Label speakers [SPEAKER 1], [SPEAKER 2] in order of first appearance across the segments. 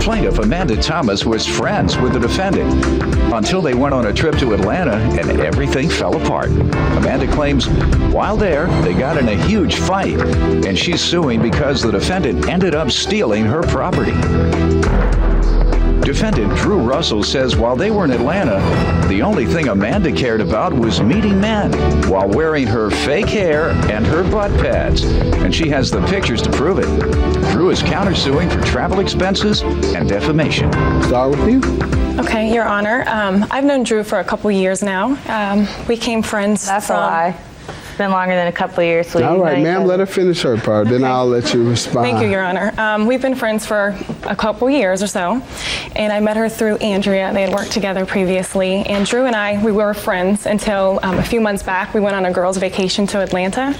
[SPEAKER 1] Plaintiff Amanda Thomas was friends with the defendant until they went on a trip to Atlanta and everything fell apart. Amanda claims while there, they got in a huge fight, and she's suing because the defendant ended up stealing her property. Defendant Drew Russell says while they were in Atlanta, the only thing Amanda cared about was meeting men while wearing her fake hair and her butt pads. And she has the pictures to prove it. Drew is countersuing for travel expenses and defamation.
[SPEAKER 2] Start with you.
[SPEAKER 3] Okay, Your Honor. I've known Drew for a couple years now. We became friends.
[SPEAKER 4] That's a lie. It's been longer than a couple of years.
[SPEAKER 2] All right, ma'am, let her finish her part, then I'll let you respond.
[SPEAKER 3] Thank you, Your Honor. We've been friends for a couple years or so, and I met her through Andrea. They had worked together previously, and Drew and I, we were friends until a few months back. We went on a girls' vacation to Atlanta,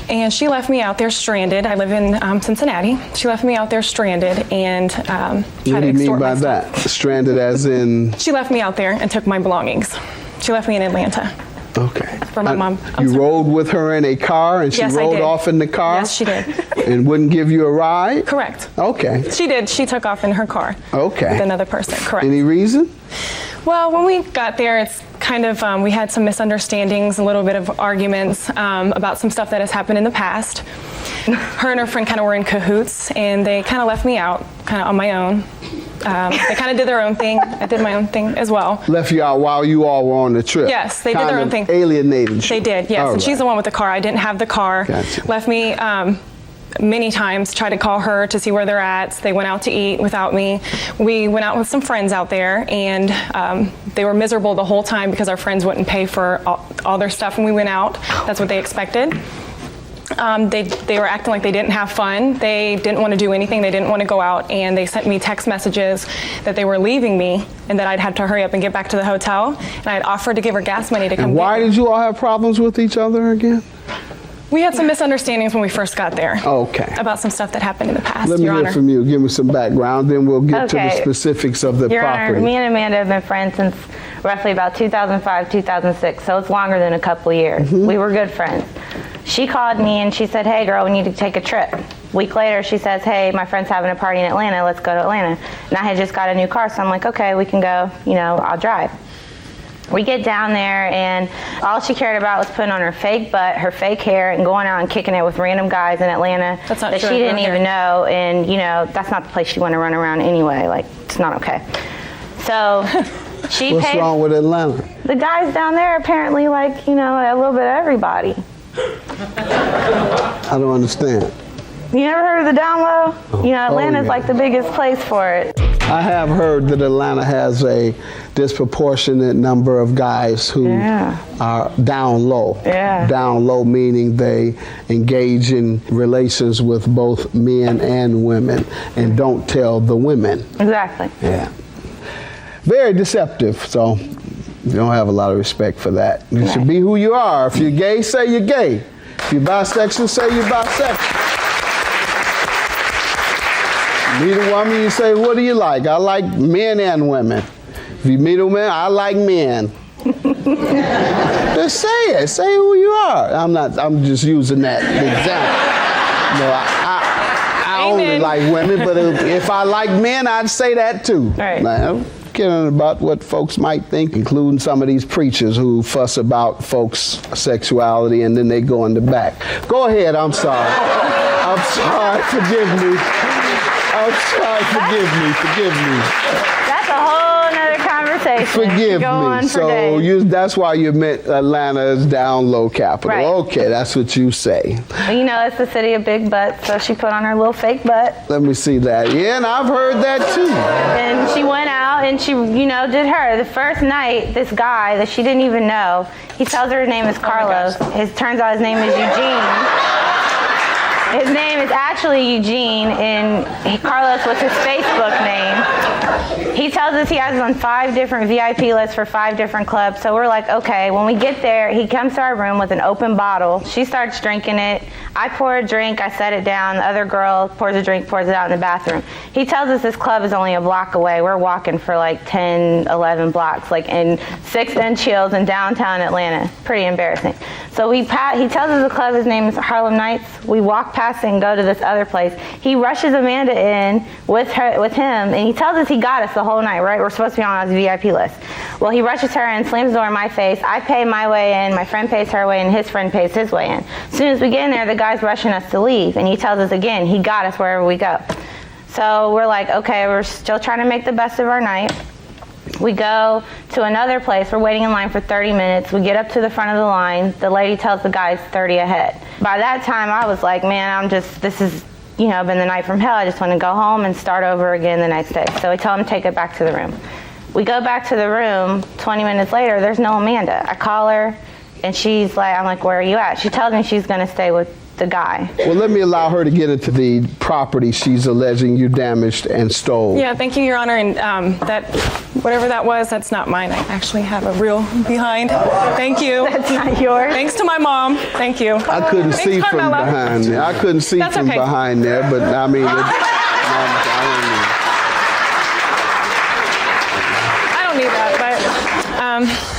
[SPEAKER 3] and she left me out there stranded. I live in Cincinnati. She left me out there stranded and tried to extort
[SPEAKER 2] What do you mean by
[SPEAKER 3] stuff.
[SPEAKER 2] that? Stranded as in?
[SPEAKER 3] She left me out there and took my belongings. She left me in Atlanta.
[SPEAKER 2] Okay.
[SPEAKER 3] For my mom.
[SPEAKER 2] You rode with her in a car and she
[SPEAKER 3] Yes, I
[SPEAKER 2] rode
[SPEAKER 3] did.
[SPEAKER 2] off in the car?
[SPEAKER 3] Yes, she did.
[SPEAKER 2] And wouldn't give you a ride?
[SPEAKER 3] Correct.
[SPEAKER 2] Okay.
[SPEAKER 3] She did. She took off in her car.
[SPEAKER 2] Okay.
[SPEAKER 3] With another person. Correct.
[SPEAKER 2] Any reason?
[SPEAKER 3] Well, when we got there, it's kind of, we had some misunderstandings, a little bit of arguments about some stuff that has happened in the past. Her and her friend kind of were in cahoots, and they kind of left me out, kind of on my own. They kind of did their own thing. I did my own thing as well.
[SPEAKER 2] Left you out while you all were on the trip?
[SPEAKER 3] Yes, they did their own thing.
[SPEAKER 2] Alienated you?
[SPEAKER 3] They did, yes.
[SPEAKER 2] All
[SPEAKER 3] And she's the one with the car. I didn't have the car.
[SPEAKER 2] Gotcha.
[SPEAKER 3] Left me many times, tried to call her to see where they're at. They went out to eat without me. We went out with some friends out there, and they were miserable the whole time because our friends wouldn't pay for all their stuff when we went out. That's what they expected. They were acting like they didn't have fun. They didn't want to do anything. They didn't want to go out, and they sent me text messages that they were leaving me and that I'd have to hurry up and get back to the hotel. And I had offered to give her gas money to come
[SPEAKER 2] And why did you all have problems with each other again?
[SPEAKER 3] We had some misunderstandings when we first got there.
[SPEAKER 2] Okay.
[SPEAKER 3] About some stuff that happened in the past,
[SPEAKER 2] Let me
[SPEAKER 3] Your
[SPEAKER 2] hear
[SPEAKER 3] Honor.
[SPEAKER 2] from you. Give me some background, then we'll get to the
[SPEAKER 4] Okay.
[SPEAKER 2] specifics of the
[SPEAKER 4] Your
[SPEAKER 2] property.
[SPEAKER 4] Honor, me and Amanda have been friends since roughly about 2005, 2006, so it's longer than a couple of years. We were good friends. She called me and she said, hey girl, we need to take a trip. A week later, she says, hey, my friend's having a party in Atlanta, let's go to Atlanta. And I had just got a new car, so I'm like, okay, we can go, I'll drive. We get down there, and all she cared about was putting on her fake butt, her fake hair, and going out and kicking it with random guys in Atlanta
[SPEAKER 3] That's not
[SPEAKER 4] that
[SPEAKER 3] true.
[SPEAKER 4] she didn't
[SPEAKER 3] Right
[SPEAKER 4] even
[SPEAKER 3] here.
[SPEAKER 4] know. And, that's not the place she wanted to run around anyway. Like, it's not okay. So she
[SPEAKER 2] What's
[SPEAKER 4] paid.
[SPEAKER 2] wrong with Atlanta?
[SPEAKER 4] The guys down there apparently like, a little bit of everybody.
[SPEAKER 2] I don't understand.
[SPEAKER 4] You never heard of the down low? Atlanta's
[SPEAKER 2] yeah.
[SPEAKER 4] like the biggest place for it.
[SPEAKER 2] I have heard that Atlanta has a disproportionate number of guys who are down low.
[SPEAKER 4] Yeah.
[SPEAKER 2] Down low meaning they engage in relations with both men and women and don't tell the women.
[SPEAKER 4] Exactly.
[SPEAKER 2] Yeah. Very deceptive, so you don't have a lot of respect for that. You should be who you are. If you're gay, say you're gay. If you're bisexual, say you're bisexual. Meet a woman, you say, what do you like? I like men and women. If you meet a man, I like men. Just say it. Say who you are. I'm just using that example. I only
[SPEAKER 3] Amen.
[SPEAKER 2] like women, but if I like men, I'd say that too.
[SPEAKER 4] Right.
[SPEAKER 2] Now, caring about what folks might think, including some of these preachers who fuss about folks' sexuality and then they go in the back. Go ahead, I'm sorry. I'm sorry, forgive me. I'm sorry, forgive me.
[SPEAKER 4] That's a whole nother conversation.
[SPEAKER 2] Forgive
[SPEAKER 4] Go
[SPEAKER 2] me.
[SPEAKER 4] on for
[SPEAKER 2] So
[SPEAKER 4] days.
[SPEAKER 2] that's why you meant Atlanta's down low capital.
[SPEAKER 4] Right.
[SPEAKER 2] Okay, that's what you say.
[SPEAKER 4] Well, it's the city of big butts, so she put on her little fake butt.
[SPEAKER 2] Let me see that. Yeah, and I've heard that too.
[SPEAKER 4] And she went out and she, did her. The first night, this guy that she didn't even know, he tells her his name is Carlos. Turns out his name is Eugene. His name is actually Eugene, and Carlos was his Facebook name. He tells us he has us on 5 different VIP lists for 5 different clubs. So we're like, okay, when we get there, he comes to our room with an open bottle. She starts drinking it. I pour a drink, I set it down. The other girl pours a drink, pours it out in the bathroom. He tells us this club is only a block away. We're walking for like 10, 11 blocks, like in 6-inch heels in downtown Atlanta. Pretty embarrassing. So he tells us the club, his name is Harlem Nights. We walk past past it and go to this other place. He rushes Amanda in with him, and he tells us he got us the whole night, right? We're supposed to be on his VIP list. Well, he rushes her in, slams the door in my face. I pay my way in, my friend pays her way in, his friend pays his way in. As soon as we get in there, the guy's rushing us to leave, and he tells us again, he got us wherever we go. So we're like, okay, we're still trying to make the best of our night. We go to another place. We're waiting in line for 30 minutes. We get up to the front of the line. The lady tells the guys 30 ahead. By that time, I was like, man, this is, been the night from hell. I just want to go home and start over again the next day. So we tell him to take it back to the room. We go back to the room. 20 minutes later, there's no Amanda. I call her, and she's like, I'm like, where are you at? She tells me she's going to stay with the guy.
[SPEAKER 2] Well, let me allow her to get into the property she's alleging you damaged and stole.
[SPEAKER 3] Yeah, thank you, Your Honor. And that, whatever that was, that's not mine. I actually have a reel behind. Thank you.
[SPEAKER 4] That's not yours.
[SPEAKER 3] Thanks to my mom. Thank you.
[SPEAKER 2] I couldn't see from
[SPEAKER 3] Carmela.
[SPEAKER 2] behind there. I couldn't see
[SPEAKER 3] That's
[SPEAKER 2] from
[SPEAKER 3] okay.
[SPEAKER 2] behind there, but I mean,
[SPEAKER 3] I don't need that, but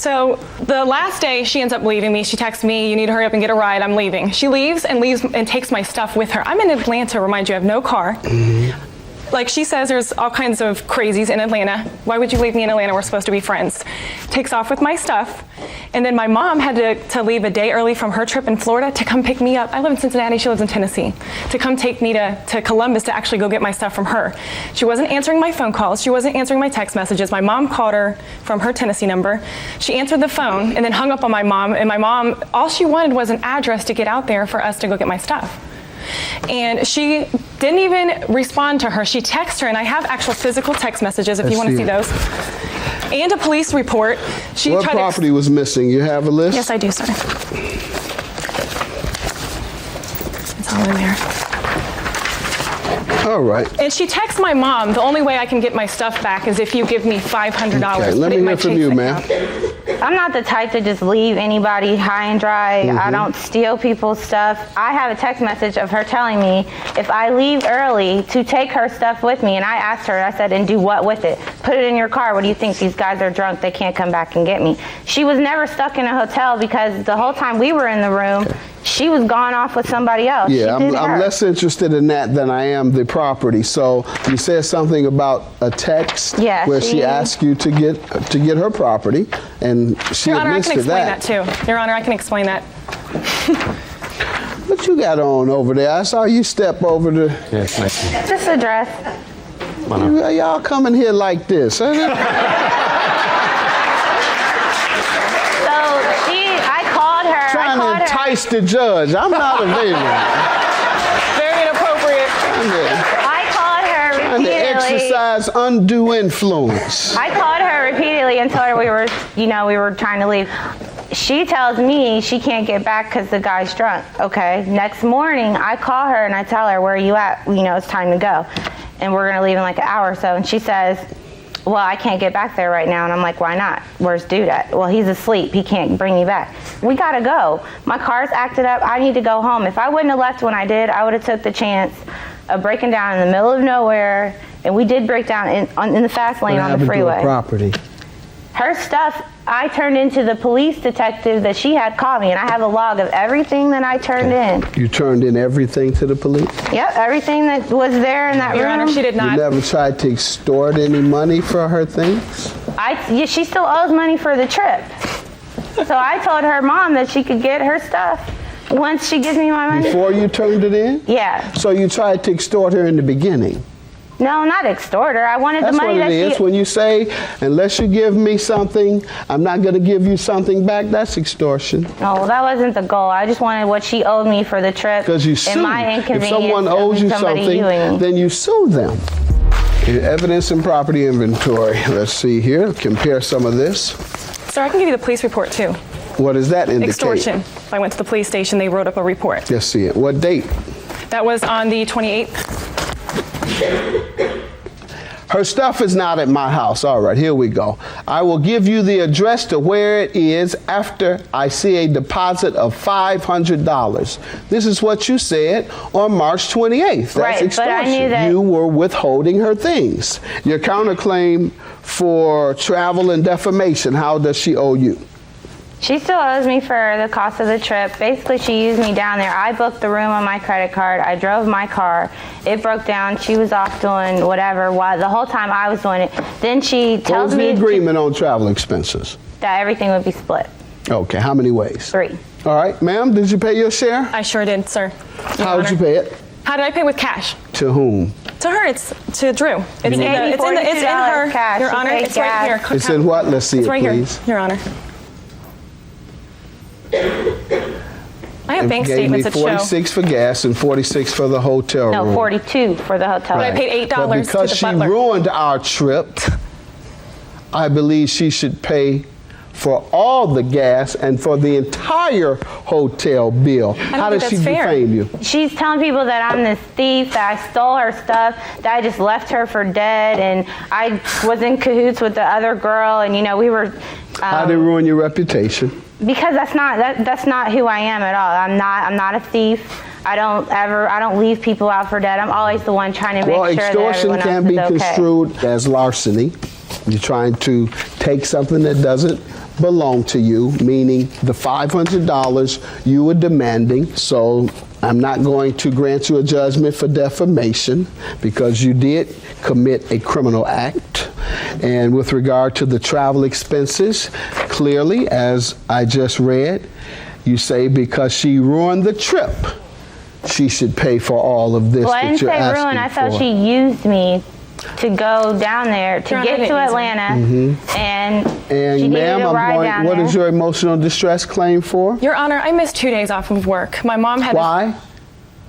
[SPEAKER 3] so the last day she ends up leaving me. She texts me, you need to hurry up and get a ride, I'm leaving. She leaves and takes my stuff with her. I'm in Atlanta, remind you, I have no car. Like she says, there's all kinds of crazies in Atlanta. Why would you leave me in Atlanta? We're supposed to be friends. Takes off with my stuff. And then my mom had to leave a day early from her trip in Florida to come pick me up. I live in Cincinnati, she lives in Tennessee. To come take me to Columbus to actually go get my stuff from her. She wasn't answering my phone calls. She wasn't answering my text messages. My mom called her from her Tennessee number. She answered the phone and then hung up on my mom. And my mom, all she wanted was an address to get out there for us to go get my stuff. And she didn't even respond to her. She texted her, and I have actual physical text messages if you want to see those. And a police report.
[SPEAKER 2] what property was missing? You have a list?
[SPEAKER 3] Yes, I do, sir. It's all in there.
[SPEAKER 2] All right.
[SPEAKER 3] And she texts my mom, the only way I can get my stuff back is if you give me $500.
[SPEAKER 2] Okay, let me hear from you, ma'am.
[SPEAKER 4] I'm not the type to just leave anybody high and dry. I don't steal people's stuff. I have a text message of her telling me if I leave early to take her stuff with me. And I asked her, I said, and do what with it? Put it in your car. What do you think? These guys are drunk. They can't come back and get me. She was never stuck in a hotel because the whole time we were in the room, she was gone off with somebody else.
[SPEAKER 2] Yeah, I'm less interested in that than I am the property. So you said something about a text where she asked you to get her property, and she
[SPEAKER 3] Your Honor, I can
[SPEAKER 2] admits to
[SPEAKER 3] explain
[SPEAKER 2] that.
[SPEAKER 3] that too. Your Honor, I can explain that.
[SPEAKER 2] What you got on over there? I saw you step over the.
[SPEAKER 5] Yes, nice.
[SPEAKER 4] Just a dress.
[SPEAKER 2] Y'all coming here like this. Trying to entice the judge. I'm not available.
[SPEAKER 3] Very inappropriate.
[SPEAKER 4] I called her
[SPEAKER 2] Trying to exercise undue influence.
[SPEAKER 4] I called her repeatedly and told her we were trying to leave. She tells me she can't get back because the guy's drunk. Okay. Next morning, I call her and I tell her, where are you at? It's time to go. And we're going to leave in like an hour or so. And she says, well, I can't get back there right now. And I'm like, why not? Where's dude at? Well, he's asleep. He can't bring me back. We got to go. My car's acted up. I need to go home. If I wouldn't have left when I did, I would have took the chance of breaking down in the middle of nowhere. And we did break down in the fast lane on the freeway.
[SPEAKER 2] To property?
[SPEAKER 4] Her stuff, I turned into the police detective that she had called me, and I have a log of everything that I turned in.
[SPEAKER 2] You turned in everything to the police?
[SPEAKER 4] Yep, everything that was there in that room.
[SPEAKER 3] Your Honor, she did not.
[SPEAKER 2] You never tried to extort any money for her things?
[SPEAKER 4] She still owes money for the trip. So I told her mom that she could get her stuff once she gives me my money.
[SPEAKER 2] Before you turned it in?
[SPEAKER 4] Yeah.
[SPEAKER 2] So you tried to extort her in the beginning?
[SPEAKER 4] No, not extort her. I wanted the money that she...
[SPEAKER 2] That's what it is. When you say, unless you give me something, I'm not going to give you something back, that's extortion.
[SPEAKER 4] No, well, that wasn't the goal. I just wanted what she owed me for the trip.
[SPEAKER 2] Because you sue. If someone owes you something, then you sue them. Evidence and property inventory. Let's see here. Compare some of this.
[SPEAKER 3] Sir, I can give you the police report too.
[SPEAKER 2] What does that indicate?
[SPEAKER 3] Extortion. I went to the police station. They wrote up a report.
[SPEAKER 2] Let's see it. What date?
[SPEAKER 3] That was on the 28th.
[SPEAKER 2] Her stuff is not at my house. All right, here we go. I will give you the address to where it is after I see a deposit of $500. This is what you said on March 28th. That's
[SPEAKER 4] right,
[SPEAKER 2] extortion.
[SPEAKER 4] But I knew that
[SPEAKER 2] you were withholding her things. Your counterclaim for travel and defamation, how does she owe you?
[SPEAKER 4] She still owes me for the cost of the trip. Basically, she used me down there. I booked the room on my credit card. I drove my car. It broke down. She was off doing whatever while the whole time I was doing it. Then she tells me
[SPEAKER 2] What was the agreement on travel expenses?
[SPEAKER 4] that everything would be split.
[SPEAKER 2] Okay, how many ways?
[SPEAKER 4] 3.
[SPEAKER 2] All right, ma'am, did you pay your share?
[SPEAKER 3] I sure did, sir.
[SPEAKER 2] How did you pay it?
[SPEAKER 3] How did I pay? With cash?
[SPEAKER 2] To whom?
[SPEAKER 3] To her. It's to Drew. It's in her.
[SPEAKER 4] cash.
[SPEAKER 3] Your
[SPEAKER 4] She
[SPEAKER 3] Honor.
[SPEAKER 4] paid
[SPEAKER 3] It's right here.
[SPEAKER 2] It's in what? Let's see
[SPEAKER 3] It's
[SPEAKER 2] it,
[SPEAKER 3] right
[SPEAKER 2] please.
[SPEAKER 3] here, Your Honor. I have bank
[SPEAKER 2] Gave
[SPEAKER 3] statements
[SPEAKER 2] me
[SPEAKER 3] that show.
[SPEAKER 2] 46 for gas and 46 for the hotel room.
[SPEAKER 4] No, 42 for the hotel.
[SPEAKER 3] But I paid $8
[SPEAKER 2] But
[SPEAKER 3] to the
[SPEAKER 2] because she
[SPEAKER 3] butler.
[SPEAKER 2] ruined our trip, I believe she should pay for all the gas and for the entire hotel bill. How
[SPEAKER 3] think
[SPEAKER 2] does she
[SPEAKER 3] that's fair.
[SPEAKER 2] defame you?
[SPEAKER 4] She's telling people that I'm this thief, that I stole her stuff, that I just left her for dead, and I was in cahoots with the other girl, and we were.
[SPEAKER 2] How did it ruin your reputation?
[SPEAKER 4] Because that's not who I am at all. I'm not a thief. I don't leave people out for dead. I'm always the one trying to make sure that
[SPEAKER 2] extortion
[SPEAKER 4] everyone
[SPEAKER 2] can
[SPEAKER 4] else
[SPEAKER 2] be
[SPEAKER 4] is okay.
[SPEAKER 2] construed as larceny. You're trying to take something that doesn't belong to you, meaning the $500 you were demanding. So I'm not going to grant you a judgment for defamation because you did commit a criminal act. And with regard to the travel expenses, clearly, as I just read, you say because she ruined the trip, she should pay for all of this.
[SPEAKER 4] Well, I didn't say ruin. I thought she used me to go down there to get to Atlanta, and she needed
[SPEAKER 2] ma'am,
[SPEAKER 4] a ride down
[SPEAKER 2] what
[SPEAKER 4] there.
[SPEAKER 2] is your emotional distress claim for?
[SPEAKER 3] Your Honor, I missed 2 days off of work. My mom had.
[SPEAKER 2] Why?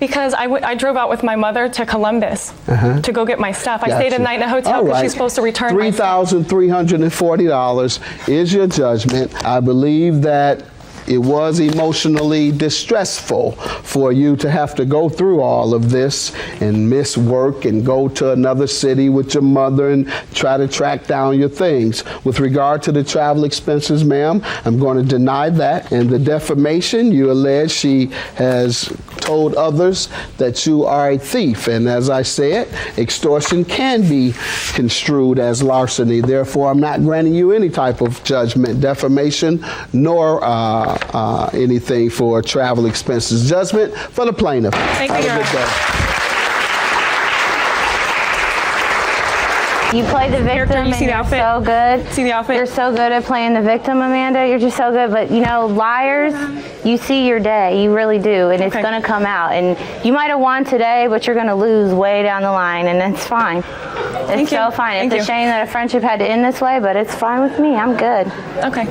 [SPEAKER 3] Because I drove out with my mother to Columbus to go get my stuff. I stayed a night in a hotel because she's supposed to return my stuff.
[SPEAKER 2] $3,340 is your judgment. I believe that it was emotionally distressful for you to have to go through all of this and miss work and go to another city with your mother and try to track down your things. With regard to the travel expenses, ma'am, I'm going to deny that. And the defamation, you allege she has told others that you are a thief. And as I said, extortion can be construed as larceny. Therefore, I'm not granting you any type of judgment, defamation, nor anything for travel expenses. Judgment for the plaintiff.
[SPEAKER 3] Thank you, Your Honor.
[SPEAKER 4] You play the victim,
[SPEAKER 3] You see
[SPEAKER 4] and
[SPEAKER 3] the outfit?
[SPEAKER 4] you're so good.
[SPEAKER 3] See the outfit?
[SPEAKER 4] You're so good at playing the victim, Amanda. You're just so good. But liars, you see your day. You really do, and it's going to come out. And you might have won today, but you're going to lose way down the line, and it's fine. It's so fine. It's a shame that a friendship had to end this way, but it's fine with me. I'm good.
[SPEAKER 3] Okay.